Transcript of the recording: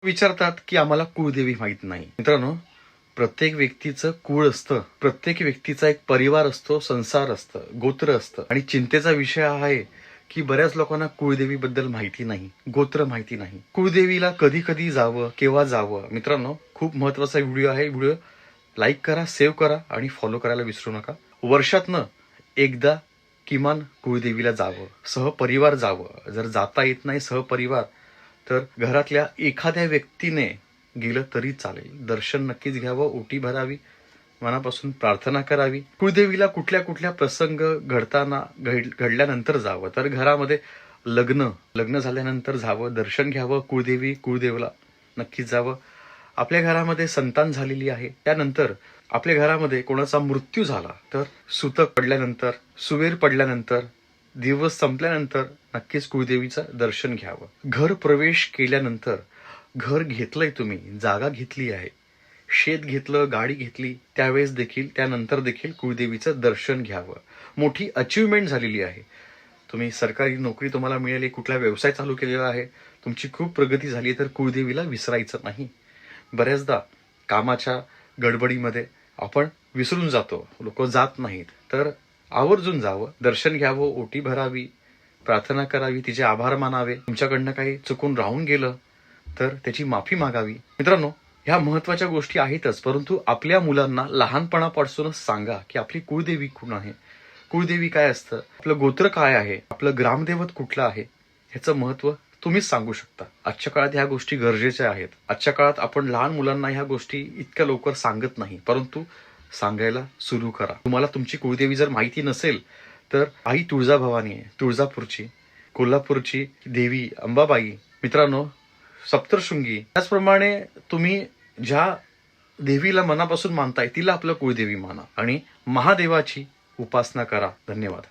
विचारतात की आम्हाला कुळदेवी माहित नाही. मित्रांनो, प्रत्येक व्यक्तीचं कुळ असतं, प्रत्येक व्यक्तीचा एक परिवार असतो, संसार असतं, गोत्र असतं. आणि चिंतेचा विषय आहे की बऱ्याच लोकांना कुळदेवीबद्दल माहिती नाही, गोत्र माहिती नाही. कुळदेवीला कधी कधी जावं, केव्हा जावं. मित्रांनो, खूप महत्वाचा व्हिडिओ आहे. व्हिडिओ लाईक करा, सेव्ह करा आणि फॉलो करायला विसरू नका. वर्षातनं एकदा किमान कुळदेवीला जावं, सहपरिवार जावं. जर जाता येत नाही सहपरिवार, तर घरातल्या एखाद्या व्यक्तीने गेलं तरी चालेल. दर्शन नक्कीच घ्यावं, ओटी भरावी, मनापासून प्रार्थना करावी. कुळदेवीला कुठल्या कुठल्या प्रसंग घडल्यानंतर जावं, तर घरामध्ये लग्न झाल्यानंतर जावं, दर्शन घ्यावं. कुळदेवीला नक्कीच जावं. आपल्या घरामध्ये संतान झालेली आहे, त्यानंतर आपल्या घरामध्ये कोणाचा मृत्यू झाला, तर सुतक पडल्यानंतर, सुवेर पडल्यानंतर, दिवस संपल्यानंतर नक्कीच कुळदेवीचं दर्शन घ्यावं. घर प्रवेश केल्यानंतर, घर घेतलंय तुम्ही, जागा घेतली आहे, शेत घेतलं, गाडी घेतली, त्यानंतर देखील कुळदेवीचं दर्शन घ्यावं. मोठी अचिव्हमेंट झालेली आहे, तुम्ही सरकारी नोकरी तुम्हाला मिळाली, कुठला व्यवसाय चालू केलेला आहे, तुमची खूप प्रगती झाली, तर कुळदेवीला विसरायचं नाही. बऱ्याचदा कामाच्या गडबडीमध्ये आपण विसरून जातो, लोक जात नाहीत. तर आवर्जून जावं, दर्शन घ्यावं, ओटी भरावी, प्रार्थना करावी, तिचे आभार मानावे. तुमच्याकडनं काही चुकून राहून गेलं तर त्याची माफी मागावी. मित्रांनो, ह्या महत्वाच्या गोष्टी आहेतच, परंतु आपल्या मुलांना लहानपणापासूनच सांगा की आपली कुळदेवी कोण आहे, कुळदेवी काय असतं, आपलं गोत्र काय आहे, आपलं ग्रामदैवत कुठलं आहे, ह्याचं महत्व तुम्हीच सांगू शकता. आजच्या काळात ह्या गोष्टी गरजेच्या आहेत. आजच्या काळात आपण लहान मुलांना ह्या गोष्टी इतक्या लवकर सांगत नाही, परंतु सांगायला सुरू करा. तुम्हाला तुमची कुळदेवी जर माहिती नसेल, तर आई तुळजाभवानी आहे, तुळजापूरची, कोल्हापूरची देवी अंबाबाई, मित्रांनो सप्तशृंगी. त्याचप्रमाणे तुम्ही ज्या देवीला मनापासून मानताय, तिला आपलं कुळदेवी माना आणि महादेवाची उपासना करा. धन्यवाद.